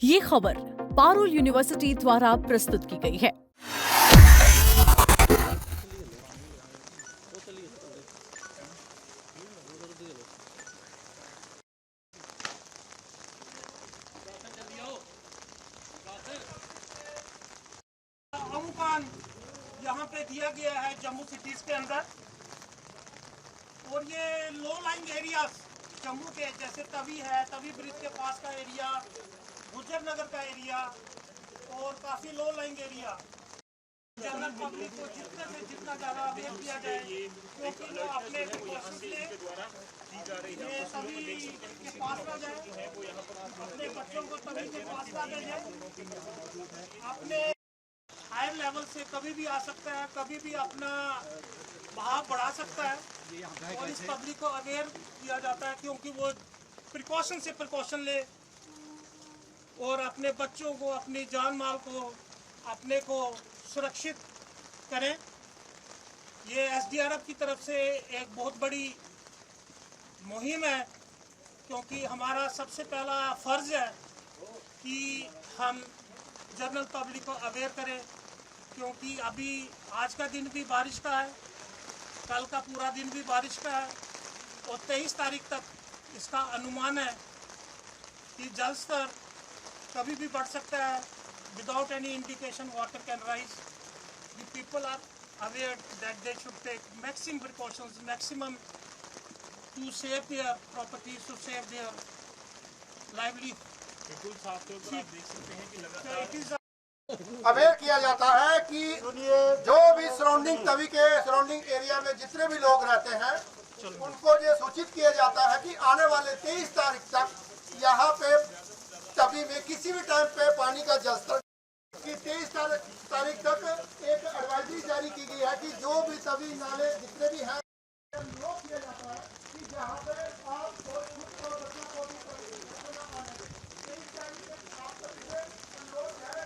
ये खबर पारुल यूनिवर्सिटी द्वारा प्रस्तुत की गई है। अमुकान यहाँ पे दिया गया है जम्मू सिटीज के अंदर, और ये लो लाइंग एरियाज जम्मू के जैसे तवी है, तवी ब्रिज के पास का एरिया, गुजर नगर का एरिया और काफ़ी low lying area, general public को जितने से जितना ज़्यादा अवेयर किया जाए, क्योंकि वो अपने प्रिकॉशंस ले ये तभी के पास ना जाए, अपने बच्चों को तभी के पास ना भेजें, अपने हायर लेवल से कभी भी आ सकता है, कभी भी अपना बहाव बढ़ा सकता है, और इस पब्लिक को अवेयर किया जाता है क्योंकि वो प्रिकॉशन से प्रिकॉशन ले और अपने बच्चों को, अपनी जान माल को, अपने को सुरक्षित करें। ये एसडीआरएफ की तरफ से एक बहुत बड़ी मुहिम है, क्योंकि हमारा सबसे पहला फ़र्ज़ है कि हम जनरल पब्लिक को अवेयर करें, क्योंकि अभी आज का दिन भी बारिश का है, कल का पूरा दिन भी बारिश का है, और 23 तारीख तक इसका अनुमान है कि जल स्तर कभी भी बढ़ सकता है। Without any indication water can rise. The people are aware that they should take maximum precautions, maximum to save their properties, to save their livelihood. बिल्कुल साफ तौर पर आप देख सकते हैं कि लगातार अवेयर किया जाता है कि जो भी सराउंडिंग तवी के सराउंडिंग एरिया में जितने भी लोग रहते हैं उनको ये सूचित किया जाता है कि आने वाले 23 तारीख तक यहाँ पे तवी में किसी भी टाइम पे पानी का जलस्तर कि 23 तारीख तक एक एडवाइजरी जारी की गई है कि जो भी तवी नाले जितने भी हैं अनलॉक किया जाता है कि जहाँ पे आप और खुद और बच्चों को भी ना आने दें। 23 तारीख तक आप तक से अनलॉक है।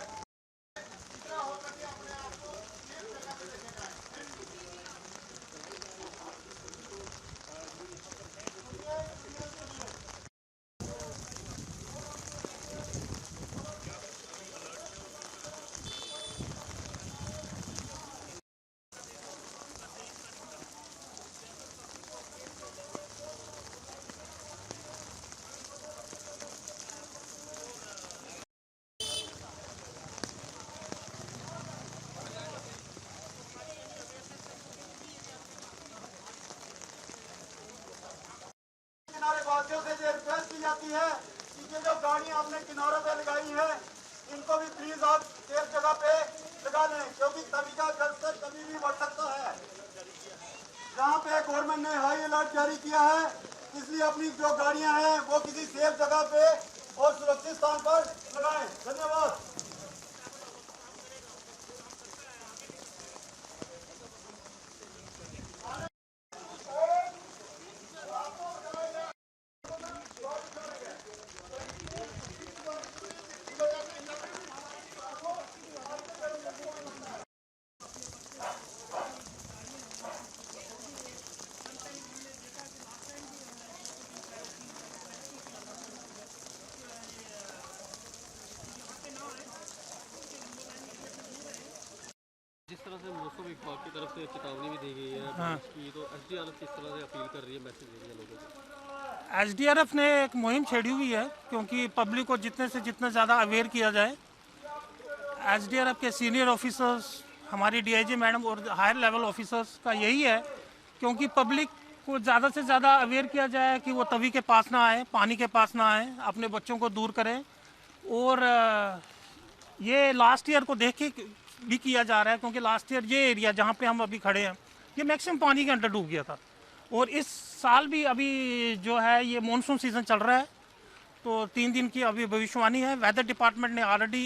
किनारे वासियों से ये रिक्वेस्ट की जाती है कि ये जो गाड़ियाँ आपने किनारों पे लगाई हैं इनको भी प्लीज आप सेफ जगह पे लगा लें, क्योंकि तभी का जलस्तर कभी भी बढ़ सकता है। जहाँ पे गवर्नमेंट ने हाई अलर्ट जारी किया है, इसलिए अपनी जो गाड़ियाँ हैं वो किसी सेफ जगह पे और सुरक्षित स्थान पर लगाएं। धन्यवाद। जिस तरह से मौसम विभाग की तरफ से चेतावनी भी दी गई है बारिश की, तो एसडीआरएफ किस तरह से अपील कर रही है, मैसेज दे रही है लोगों को? एसडीआरएफ ने एक मुहिम छेड़ी हुई है, क्योंकि पब्लिक को जितने से जितना ज़्यादा अवेयर किया जाए। एसडीआरएफ के सीनियर ऑफिसर्स, हमारी डीआईजी मैडम और हायर लेवल ऑफिसर्स का यही है, क्योंकि पब्लिक को ज़्यादा से ज़्यादा अवेयर किया जाए कि वो तवी के पास ना आए, पानी के पास ना आए, अपने बच्चों को दूर करें। और ये लास्ट ईयर को देख के भी किया जा रहा है, क्योंकि लास्ट ईयर ये एरिया जहाँ पे हम अभी खड़े हैं ये मैक्सिमम पानी के अंडर डूब गया था, और इस साल भी अभी जो है ये मानसून सीज़न चल रहा है, तो 3 दिन की अभी भविष्यवाणी है। वेदर डिपार्टमेंट ने ऑलरेडी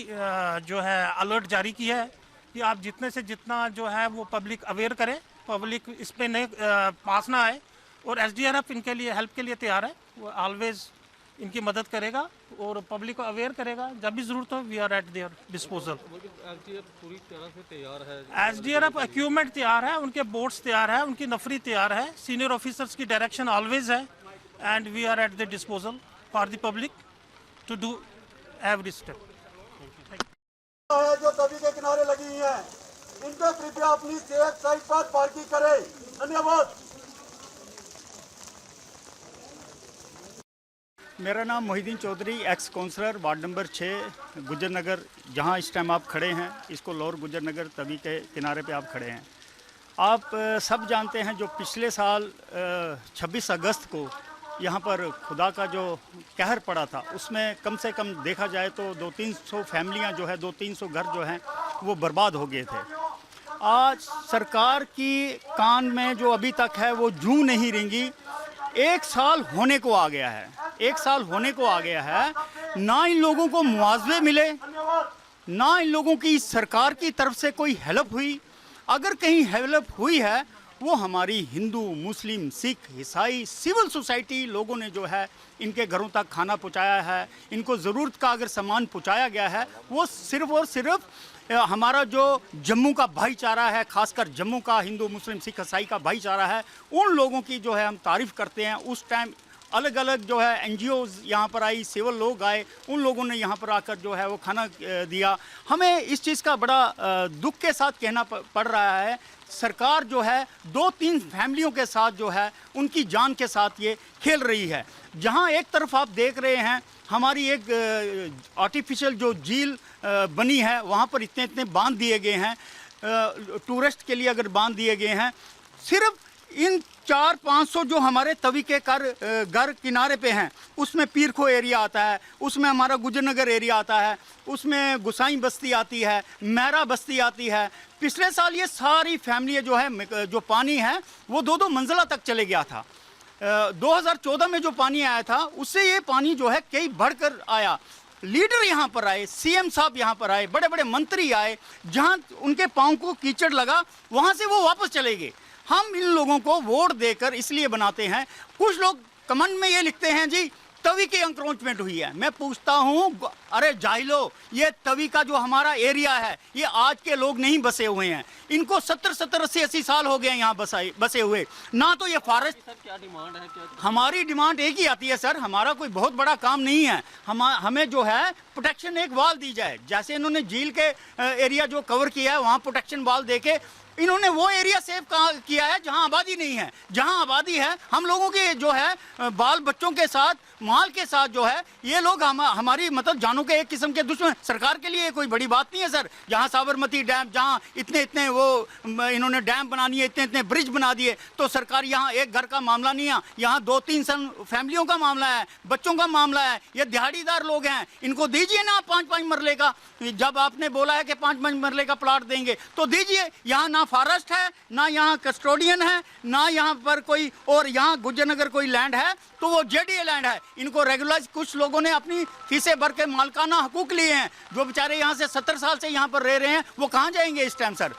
जो है अलर्ट जारी किया है कि आप जितने से जितना जो है वो पब्लिक अवेयर करें, पब्लिक इस पर नहीं पास ना आए, और एसडीआरएफ इनके लिए हेल्प के लिए तैयार है, वो ऑलवेज इनकी मदद करेगा और पब्लिक को अवेयर करेगा। जब भी ज़रूरत हो we are at their disposal. SDRF पूरी तरह से तैयार है, एसडीआरएफ इक्विपमेंट तैयार है, उनके बोट्स तैयार है, उनकी नफरी तैयार है, सीनियर ऑफिसर्स की डायरेक्शन ऑलवेज है, and we are at the disposal for the public to do every step. है जो तवी के किनारे लगी हुई है, इन पे कृपया अपनी सेफ साइड पर पार्किंग करें। धन्यवाद। मेरा नाम Mohiuddin Chaudhary, ex councillor, ward number 6 Gujjar नगर। जहाँ इस टाइम आप खड़े हैं, इसको लोअर गुजर नगर तवी के किनारे पे आप खड़े हैं। आप सब जानते हैं जो पिछले साल 26 अगस्त को यहाँ पर खुदा का जो कहर पड़ा था, उसमें कम से कम देखा जाए तो 200-300 फैमिलियाँ जो है, 200-300 घर जो हैं वो बर्बाद हो गए थे। आज सरकार की कान में जो अभी तक है वो जूं नहीं रेंगी। 1 साल होने को आ गया है, 1 साल होने को आ गया है, ना इन लोगों को मुआवजे मिले, ना इन लोगों की सरकार की तरफ से कोई हेल्प हुई। अगर कहीं हेल्प हुई है वो हमारी हिंदू, मुस्लिम, सिख, ईसाई, सिविल सोसाइटी लोगों ने जो है इनके घरों तक खाना पहुंचाया है, इनको ज़रूरत का अगर सामान पहुंचाया गया है, वो सिर्फ़ और सिर्फ हमारा जो जम्मू का भाईचारा है, खासकर जम्मू का हिंदू, मुस्लिम, सिख, ईसाई का भाईचारा है, उन लोगों की जो है हम तारीफ़ करते हैं। उस टाइम अलग अलग जो है एनजीओज़ यहाँ पर आई, सिविल लोग आए, उन लोगों ने यहाँ पर आकर जो है वो खाना दिया। हमें इस चीज़ का बड़ा दुख के साथ कहना पड़ रहा है, सरकार जो है 2-3 फैमिलियों के साथ जो है उनकी जान के साथ ये खेल रही है। जहाँ एक तरफ आप देख रहे हैं हमारी एक आर्टिफिशियल जो झील बनी है, वहाँ पर इतने इतने बांध दिए गए हैं, टूरिस्ट के लिए अगर बांध दिए गए हैं। सिर्फ इन 400-500 जो हमारे तवी के घर किनारे पे हैं, उसमें पीरखो एरिया आता है, उसमें हमारा गुजरनगर एरिया आता है, उसमें गुसाई बस्ती आती है, मैरा बस्ती आती है। पिछले साल ये सारी फैमिली जो है, जो पानी है वो 2-2 मंजिला तक चले गया था। 2014 में जो पानी आया था उससे ये पानी जो है कई बढ़कर आया। लीडर यहाँ पर आए, सीएम साहब यहाँ पर आए, बड़े बड़े मंत्री आए, जहाँ उनके पाँव को कीचड़ लगा वहाँ से वो वापस चले गए। हम इन लोगों को वोट देकर इसलिए बनाते हैं। कुछ लोग कमेंट में ये लिखते हैं जी तवी की एंक्रोचमेंट हुई है। मैं पूछता हूँ, अरे जाहिलो, ये तवी का जो हमारा एरिया है ये आज के लोग नहीं बसे हुए हैं, इनको 70-80 साल हो गए यहाँ बसे हुए। ना तो ये फॉरेस्ट। सर क्या डिमांड है? क्या हमारी डिमांड एक ही आती है सर, हमारा कोई बहुत बड़ा काम नहीं है, हमें जो है प्रोटेक्शन एक वाल दी जाए। जैसे इन्होंने झील के एरिया जो कवर किया है वहाँ प्रोटेक्शन वाल देके इन्होंने वो एरिया सेव किया है जहां आबादी नहीं है। जहां आबादी है हम लोगों के जो है बाल बच्चों के साथ, माल के साथ जो है ये लोग हमारी मतलब जानों के एक किस्म के दुश्मन। सरकार के लिए कोई बड़ी बात नहीं है सर। जहां साबरमती डैम, जहां इतने इतने वो इन्होंने डैम बना दिए, इतने इतने ब्रिज बना दिए, तो सरकार यहाँ एक घर का मामला नहीं है, यहाँ 2-3 फैमिलियों का मामला है, बच्चों का मामला है। ये दिहाड़ीदार लोग हैं, इनको दीजिए ना 5-5 मरले का। जब आपने बोला है कि 5-5 मरले का प्लाट देंगे तो दीजिए। यहाँ ना फॉरेस्ट है, ना यहाँ कस्टोडियन है, ना यहाँ पर कोई, और यहाँ गुजरनगर कोई लैंड है तो वो जेडीए लैंड है। इनको रेगुलराइज, कुछ लोगों ने अपनी फीसें भर के मालकाना हकूक लिए हैं। जो बेचारे यहाँ से 70 साल से यहाँ पर रह रहे हैं वो कहाँ जाएंगे इस टाइम सर?